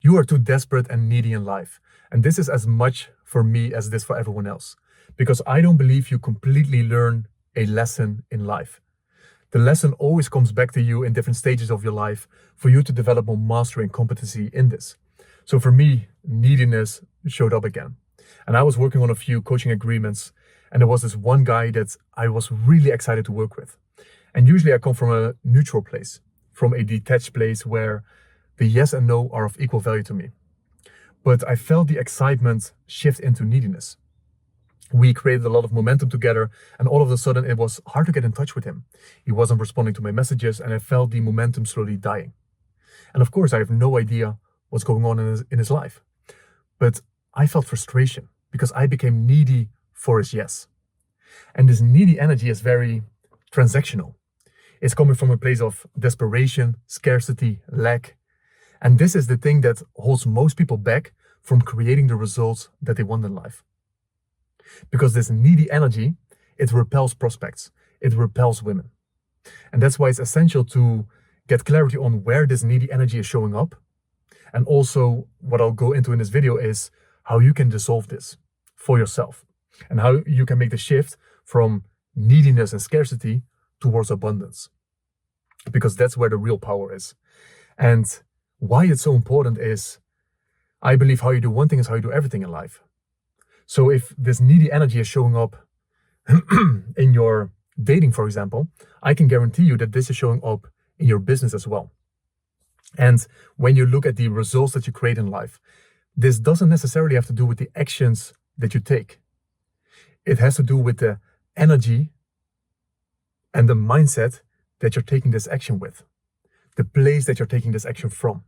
You are too desperate and needy in life. And this is as much for me as it is for everyone else. Because I don't believe you completely learn a lesson in life. The lesson always comes back to you in different stages of your life for you to develop more mastery and competency in this. So for me, neediness showed up again. And I was working on a few coaching agreements, and there was this one guy that I was really excited to work with. And usually I come from a neutral place, from a detached place where the yes and no are of equal value to me. But I felt the excitement shift into neediness. We created a lot of momentum together, and all of a sudden it was hard to get in touch with him. He wasn't responding to my messages, and I felt the momentum slowly dying. And of course, I have no idea what's going on in his life. But I felt frustration because I became needy for his yes. And this needy energy is very transactional. It's coming from a place of desperation, scarcity, lack. And this is the thing that holds most people back from creating the results that they want in life. Because this needy energy, it repels prospects, it repels women. And that's why it's essential to get clarity on where this needy energy is showing up. And also what I'll go into in this video is how you can dissolve this for yourself and how you can make the shift from neediness and scarcity towards abundance. Because that's where the real power is. And why it's so important is, I believe how you do one thing is how you do everything in life. So if this needy energy is showing up in your dating, for example, I can guarantee you that this is showing up in your business as well. And when you look at the results that you create in life, this doesn't necessarily have to do with the actions that you take. It has to do with the energy and the mindset that you're taking this action with, the place that you're taking this action from.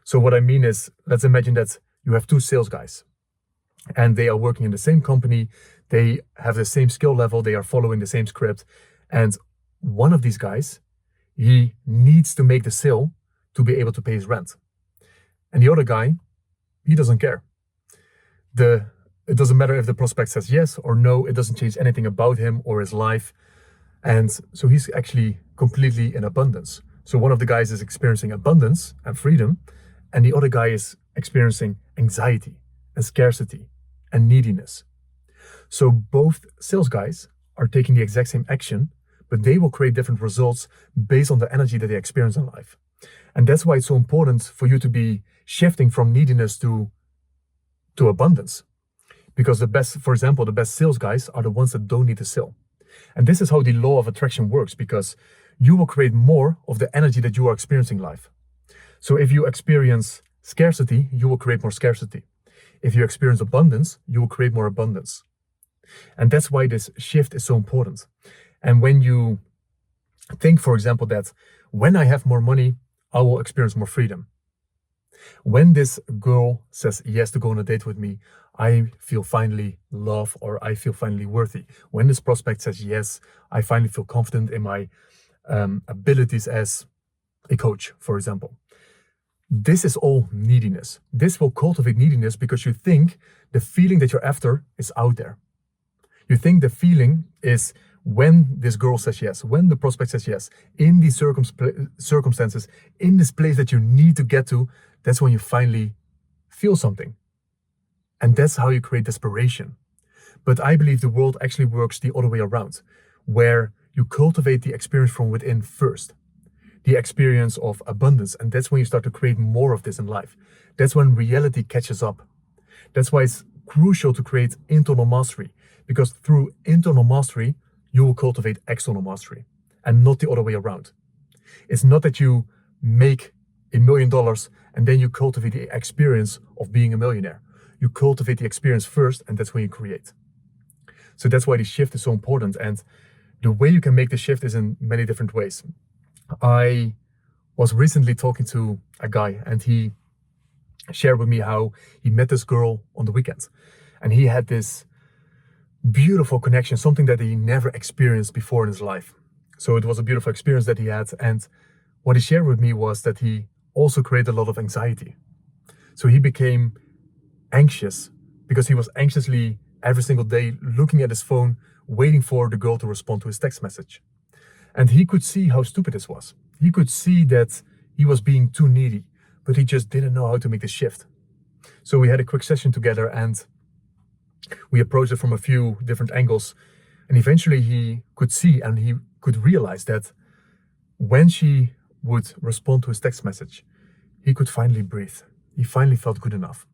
So what I mean is, let's imagine that you have two sales guys and they are working in the same company, they have the same skill level, they are following the same script, and one of these guys, he needs to make the sale to be able to pay his rent. And the other guy, he doesn't care. It doesn't matter if the prospect says yes or no, it doesn't change anything about him or his life. And so he's actually completely in abundance. So one of the guys is experiencing abundance and freedom, and the other guy is experiencing anxiety and scarcity and neediness. So both sales guys are taking the exact same action, but they will create different results based on the energy that they experience in life. And that's why it's so important for you to be shifting from neediness to abundance. Because for example, the best sales guys are the ones that don't need to sell. And this is how the law of attraction works, because you will create more of the energy that you are experiencing in life. So if you experience scarcity, you will create more scarcity. If you experience abundance, you will create more abundance. And that's why this shift is so important. And when you think, for example, that when I have more money, I will experience more freedom. When this girl says yes to go on a date with me, I feel finally loved, or I feel finally worthy. When this prospect says yes, I finally feel confident in my abilities as a coach, for example. This is all neediness. This will cultivate neediness because you think the feeling that you're after is out there. You think the feeling is when this girl says yes, when the prospect says yes, in these circumstances, in this place that you need to get to, that's when you finally feel something. And that's how you create desperation. But I believe the world actually works the other way around, where you cultivate the experience from within first, the experience of abundance. And that's when you start to create more of this in life. That's when reality catches up. That's why it's crucial to create internal mastery, because through internal mastery, you will cultivate external mastery and not the other way around. It's not that you make $1 million and then you cultivate the experience of being a millionaire. You cultivate the experience first, and that's when you create. So that's why the shift is so important. And the way you can make the shift is in many different ways. I was recently talking to a guy, and he shared with me how he met this girl on the weekend. And he had this beautiful connection, something that he never experienced before in his life. So it was a beautiful experience that he had. And what he shared with me was that he also created a lot of anxiety. So he became anxious because he was anxiously every single day looking at his phone, waiting for the girl to respond to his text message. And he could see how stupid this was. He could see that he was being too needy. but he just didn't know how to make the shift. So we had a quick session together and we approached it from a few different angles. And eventually he could see and he could realize that when she would respond to his text message, he could finally breathe. He finally felt good enough.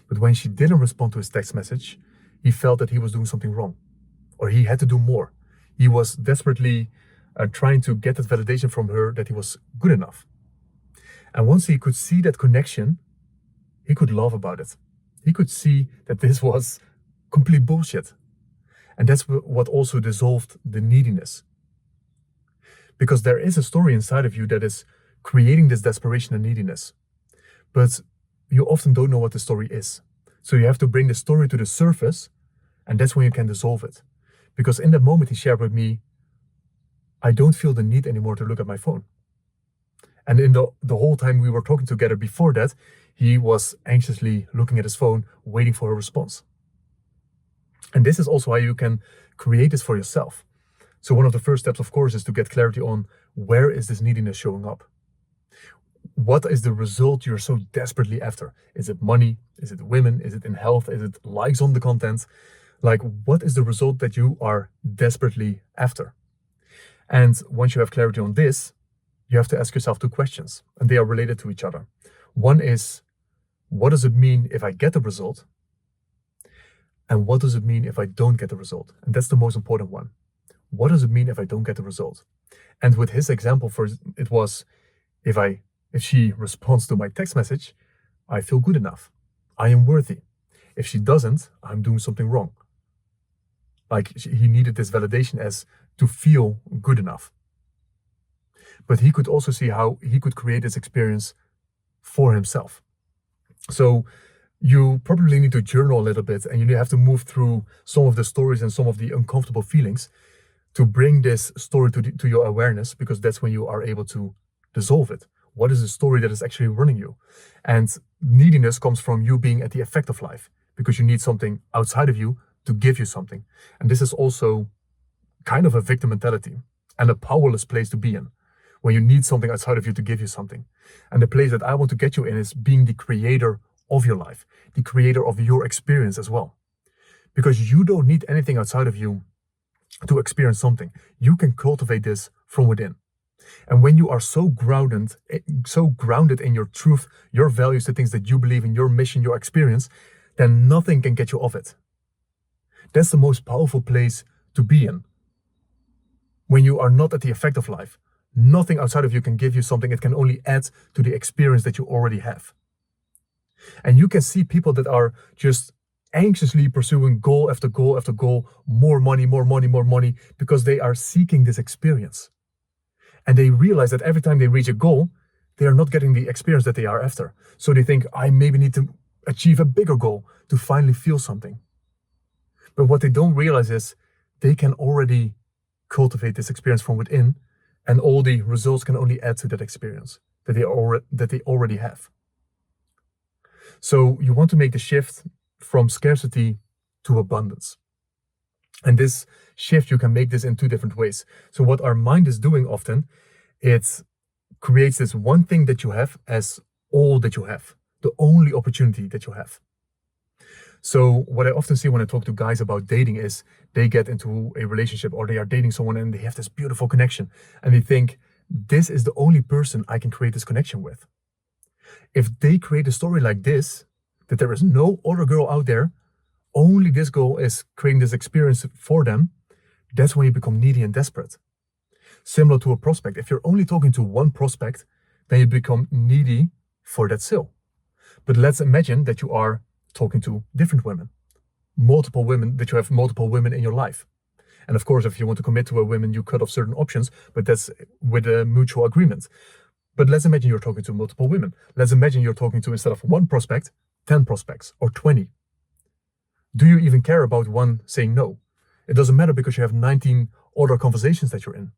But when she didn't respond to his text message, he felt that he was doing something wrong, or he had to do more. He was desperately trying to get that validation from her that he was good enough. And once he could see that connection, he could laugh about it. He could see that this was complete bullshit. And that's what also dissolved the neediness. Because there is a story inside of you that is creating this desperation and neediness. But you often don't know what the story is. So you have to bring the story to the surface, and that's when you can dissolve it. Because in that moment he shared with me, I don't feel the need anymore to look at my phone. And in the whole time we were talking together before that, he was anxiously looking at his phone, waiting for a response. And this is also how you can create this for yourself. So one of the first steps, of course, is to get clarity on where is this neediness showing up? What is the result you're so desperately after? Is it money? Is it women? Is it in health? Is it likes on the content? Like, what is the result that you are desperately after? And once you have clarity on this, you have to ask yourself two questions, and they are related to each other. One is, what does it mean if I get the result? And what does it mean if I don't get the result? And that's the most important one. What does it mean if I don't get the result? And with his example, it was, if she responds to my text message, I feel good enough. I am worthy. If she doesn't, I'm doing something wrong. Like, he needed this validation as to feel good enough. But he could also see how he could create this experience for himself. So you probably need to journal a little bit, and you have to move through some of the stories and some of the uncomfortable feelings to bring this story to your awareness, because that's when you are able to dissolve it. What is the story that is actually running you? And neediness comes from you being at the effect of life, because you need something outside of you to give you something. And this is also kind of a victim mentality and a powerless place to be in, when you need something outside of you to give you something. And the place that I want to get you in is being the creator of your life, the creator of your experience as well. Because you don't need anything outside of you to experience something. You can cultivate this from within. And when you are so grounded in your truth, your values, the things that you believe in, your mission, your experience, then nothing can get you off it. That's the most powerful place to be in. When you are not at the effect of life, nothing outside of you can give you something. It can only add to the experience that you already have. And you can see people that are just anxiously pursuing goal after goal after goal, more money, more money, more money, because they are seeking this experience. And they realize that every time they reach a goal, they are not getting the experience that they are after. So they think, I maybe need to achieve a bigger goal to finally feel something. But what they don't realize is they can already cultivate this experience from within, and all the results can only add to that experience that they already have. So you want to make the shift from scarcity to abundance. And this shift, you can make this in two different ways. So what our mind is doing often, it creates this one thing that you have as all that you have, the only opportunity that you have. So what I often see when I talk to guys about dating is they get into a relationship, or they are dating someone and they have this beautiful connection, and they think, this is the only person I can create this connection with. If they create a story like this, that there is no other girl out there, only this girl is creating this experience for them, that's when you become needy and desperate. Similar to a prospect. If you're only talking to one prospect, then you become needy for that sale. But let's imagine that you are talking to different women, multiple women, that you have multiple women in your life. And of course, if you want to commit to a woman, you cut off certain options, but that's with a mutual agreement. But let's imagine you're talking to multiple women. Let's imagine you're talking to, instead of one prospect, 10 prospects or 20. Do you even care about one saying no? It doesn't matter, because you have 19 other conversations that you're in.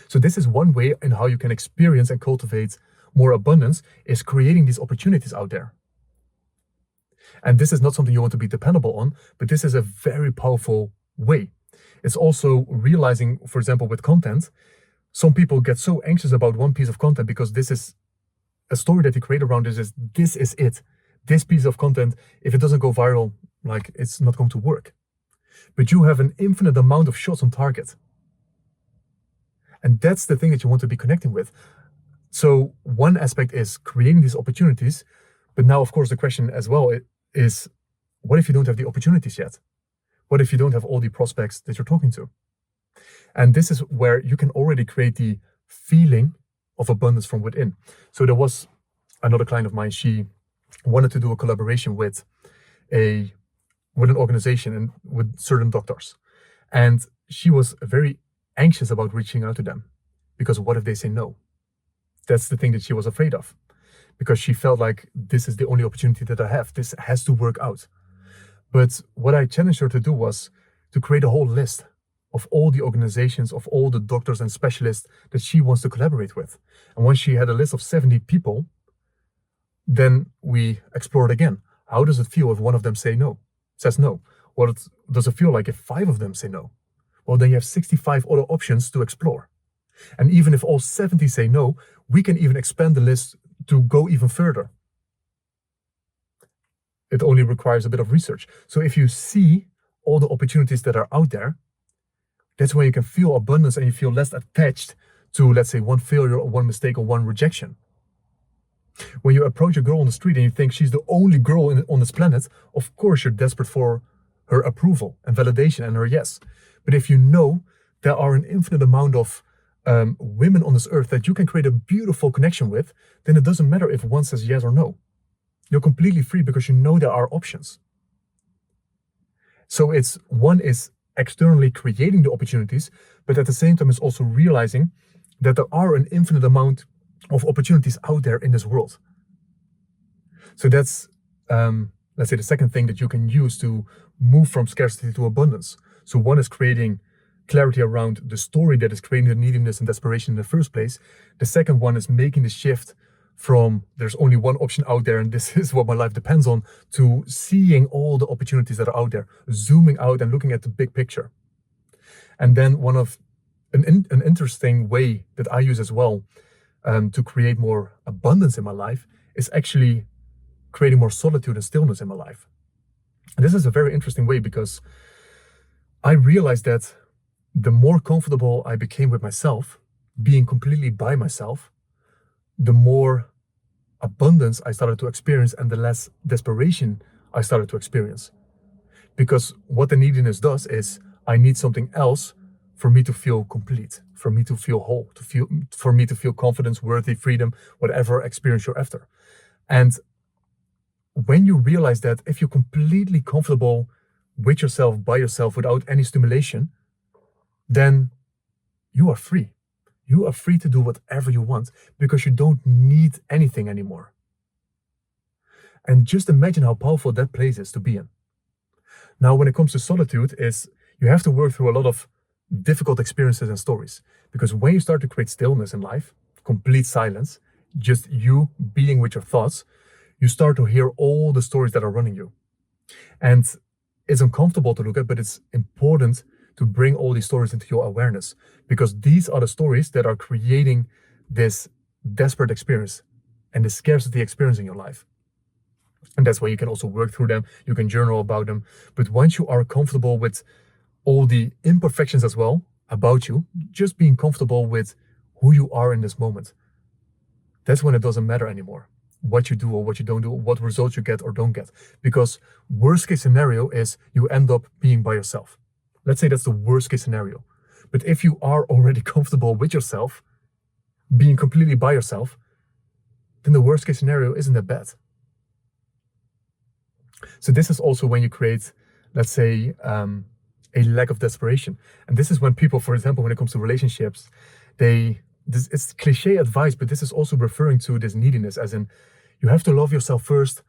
So this is one way in how you can experience and cultivate more abundance, is creating these opportunities out there. And this is not something you want to be dependable on, but this is a very powerful way. It's also realizing, for example, with content, some people get so anxious about one piece of content because this is a story that you create around this is it. This piece of content, if it doesn't go viral, like it's not going to work. But you have an infinite amount of shots on target. And that's the thing that you want to be connecting with. So one aspect is creating these opportunities. But now, of course, the question as well is, what if you don't have the opportunities yet? What if you don't have all the prospects that you're talking to? And this is where you can already create the feeling of abundance from within. So there was another client of mine, she wanted to do a collaboration with an organization and with certain doctors. And she was very anxious about reaching out to them because what if they say no? That's the thing that she was afraid of, because she felt like this is the only opportunity that I have. This has to work out. But what I challenged her to do was to create a whole list of all the organizations, of all the doctors and specialists that she wants to collaborate with. And once she had a list of 70 people, then we explored again. How does it feel if one of them says no? What does it feel like if 5 of them say no? Well, then you have 65 other options to explore. And even if all 70 say no, we can even expand the list to go even further. It only requires a bit of research. So if you see all the opportunities that are out there, that's when you can feel abundance and you feel less attached to, let's say, one failure or one mistake or one rejection. When you approach a girl on the street and you think she's the only girl on this planet, of course you're desperate for her approval and validation and her yes. But if you know there are an infinite amount of women on this earth that you can create a beautiful connection with, then it doesn't matter if one says yes or no. You're completely free because you know there are options. So one is externally creating the opportunities, but at the same time it's also realizing that there are an infinite amount of opportunities out there in this world. So that's, let's say, the second thing that you can use to move from scarcity to abundance. So one is creating clarity around the story that is creating the neediness and desperation in the first place. The second one is making the shift from there's only one option out there and this is what my life depends on, to seeing all the opportunities that are out there, zooming out and looking at the big picture. And then an interesting way that I use as well to create more abundance in my life is actually creating more solitude and stillness in my life. And this is a very interesting way because I realized that the more comfortable I became with myself, being completely by myself, the more abundance I started to experience and the less desperation I started to experience. Because what the neediness does is I need something else for me to feel complete, for me to feel whole, for me to feel confidence, worthy, freedom, whatever experience you're after. And when you realize that if you're completely comfortable with yourself, by yourself, without any stimulation, then you are free. You are free to do whatever you want because you don't need anything anymore. And just imagine how powerful that place is to be in. Now, when it comes to solitude, you have to work through a lot of difficult experiences and stories. Because when you start to create stillness in life, complete silence, just you being with your thoughts, you start to hear all the stories that are running you. And it's uncomfortable to look at, but it's important to bring all these stories into your awareness, because these are the stories that are creating this desperate experience and the scarcity experience in your life. And that's why you can also work through them. You can journal about them. But once you are comfortable with all the imperfections as well about you, just being comfortable with who you are in this moment, that's when it doesn't matter anymore what you do or what you don't do, what results you get or don't get. Because worst case scenario is you end up being by yourself. Let's say that's the worst case scenario. But if you are already comfortable with yourself, being completely by yourself, then the worst case scenario isn't that bad. So this is also when you create, let's say, a lack of desperation. And this is when people, for example, when it comes to relationships, it's cliche advice, but this is also referring to this neediness, as in you have to love yourself first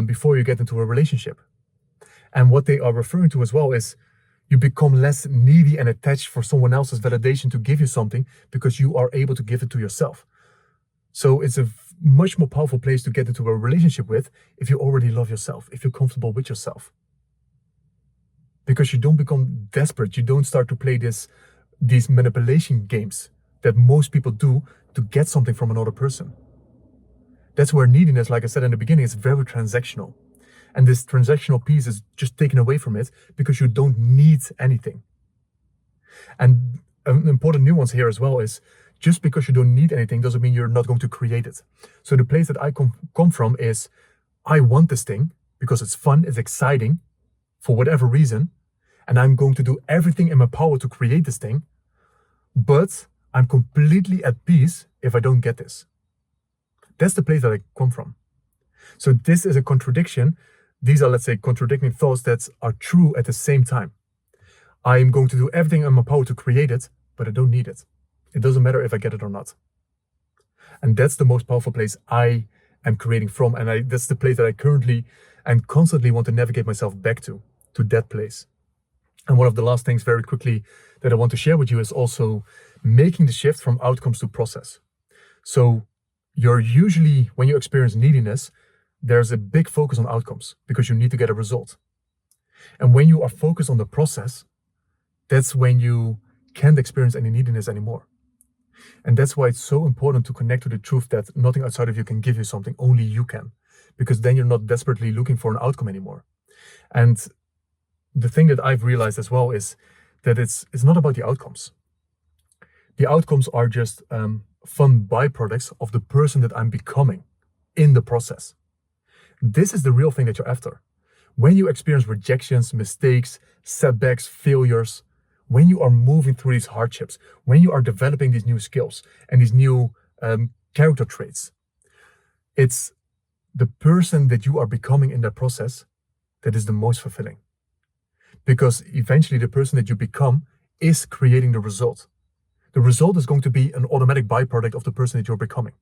before you get into a relationship. And what they are referring to as well is you become less needy and attached for someone else's validation to give you something because you are able to give it to yourself. So it's a much more powerful place to get into a relationship with if you already love yourself, if you're comfortable with yourself. Because you don't become desperate. You don't start to play these manipulation games that most people do to get something from another person. That's where neediness, like I said in the beginning, is very transactional. And this transactional piece is just taken away from it because you don't need anything. And an important nuance here as well is just because you don't need anything doesn't mean you're not going to create it. So the place that I come from is I want this thing because it's fun, it's exciting for whatever reason. And I'm going to do everything in my power to create this thing. But I'm completely at peace if I don't get this. That's the place that I come from. So this is a contradiction. These are, let's say, contradicting thoughts that are true at the same time. I am going to do everything in my power to create it, but I don't need it. It doesn't matter if I get it or not. And that's the most powerful place I am creating from. And that's the place that I currently and constantly want to navigate myself back to that place. And one of the last things very quickly that I want to share with you is also making the shift from outcomes to process. So you're usually, when you experience neediness, there's a big focus on outcomes because you need to get a result. And when you are focused on the process, that's when you can't experience any neediness anymore. And that's why it's so important to connect to the truth that nothing outside of you can give you something, only you can. Because then you're not desperately looking for an outcome anymore. And the thing that I've realized as well is that it's not about the outcomes. The outcomes are just fun byproducts of the person that I'm becoming in the process. This is the real thing that you're after. When you experience rejections, mistakes, setbacks, failures, when you are moving through these hardships, when you are developing these new skills and these new character traits, it's the person that you are becoming in that process that is the most fulfilling. Because eventually the person that you become is creating the result. The result is going to be an automatic byproduct of the person that you're becoming.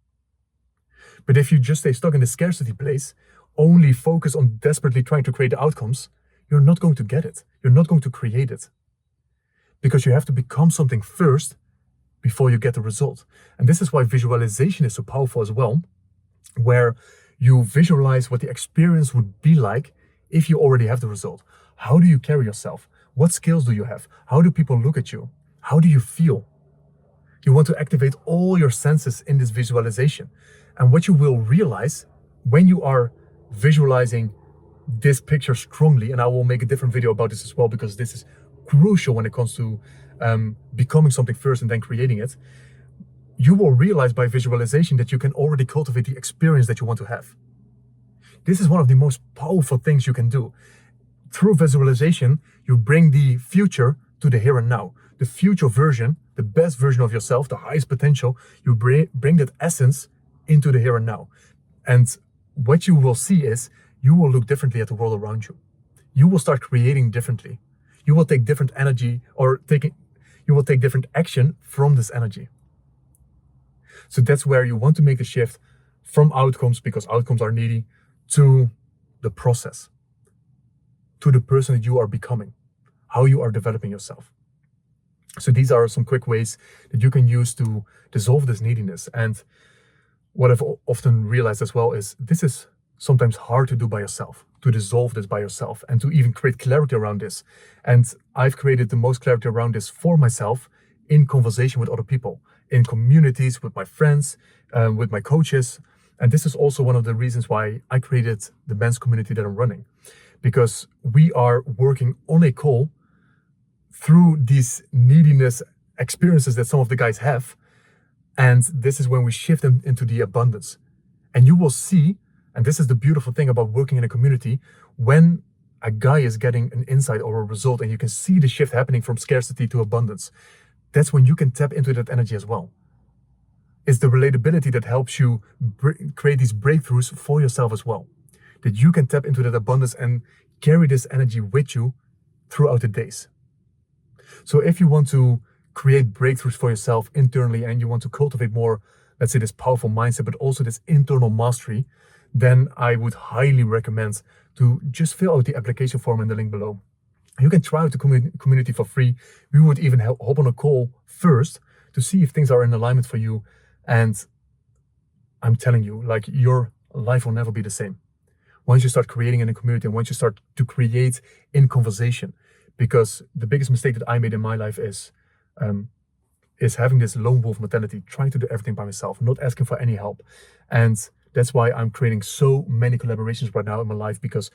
But if you just stay stuck in the scarcity place, only focus on desperately trying to create the outcomes, you're not going to get it. You're not going to create it. Because you have to become something first before you get the result. And this is why visualization is so powerful as well, where you visualize what the experience would be like if you already have the result. How do you carry yourself? What skills do you have? How do people look at you? How do you feel? You want to activate all your senses in this visualization. And what you will realize when you are visualizing this picture strongly, and I will make a different video about this as well, because this is crucial when it comes to becoming something first and then creating it, you will realize by visualization that you can already cultivate the experience that you want to have. This is one of the most powerful things you can do. Through visualization, you bring the future to the here and now. The future version, the best version of yourself, the highest potential, you bring that essence into the here and now. And what you will see is you will look differently at the world around you. You will start creating differently. You will take different energy you will take different action from this energy. So that's where you want to make the shift from outcomes, because outcomes are needy, to the process, to the person that you are becoming, how you are developing yourself. So these are some quick ways that you can use to dissolve this neediness. And what I've often realized as well is this is sometimes hard to do by yourself, to dissolve this by yourself and to even create clarity around this. And I've created the most clarity around this for myself in conversation with other people, in communities, with my friends, with my coaches. And this is also one of the reasons why I created the men's community that I'm running, because we are working on a call through these neediness experiences that some of the guys have. And this is when we shift them into the abundance. And you will see, and this is the beautiful thing about working in a community, when a guy is getting an insight or a result and you can see the shift happening from scarcity to abundance, that's when you can tap into that energy as well. It's the relatability that helps you create these breakthroughs for yourself as well. That you can tap into that abundance and carry this energy with you throughout the days. So if you want to create breakthroughs for yourself internally and you want to cultivate more, let's say, this powerful mindset, but also this internal mastery, then I would highly recommend to just fill out the application form in the link below. You can try out the community for free. We would even hop on a call first to see if things are in alignment for you. And I'm telling you, like, your life will never be the same once you start creating in a community and once you start to create in conversation. Because the biggest mistake that I made in my life is having this lone wolf mentality, trying to do everything by myself, not asking for any help. And That's why I'm creating so many collaborations right now in my life, because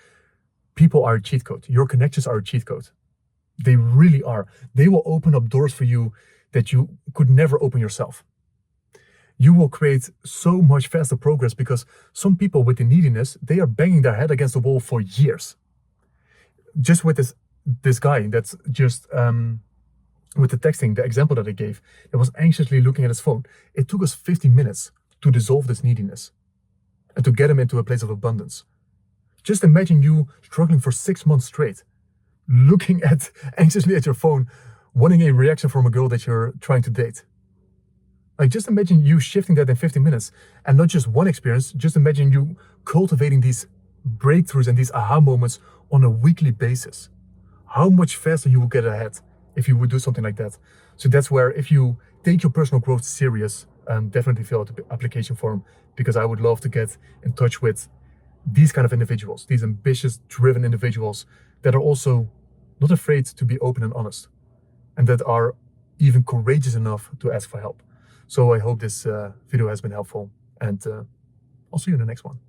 people are a cheat code. Your connections are a cheat code. They really are. They will open up doors for you that you could never open yourself. You will create so much faster progress, because some people with the neediness, they are banging their head against the wall for years. Just with this guy that's just with the texting, the example that I gave, that was anxiously looking at his phone. It took us 50 minutes to dissolve this neediness and to get him into a place of abundance. Just imagine you struggling for 6 months straight, looking anxiously at your phone, wanting a reaction from a girl that you're trying to date. Like, just imagine you shifting that in 50 minutes, and not just one experience. Just imagine you cultivating these breakthroughs and these aha moments on a weekly basis. How much faster you will get ahead if you would do something like that. So that's where, if you take your personal growth serious, definitely fill out the application form, because I would love to get in touch with these kind of individuals, these ambitious, driven individuals that are also not afraid to be open and honest, and that are even courageous enough to ask for help. So I hope this video has been helpful, and I'll see you in the next one.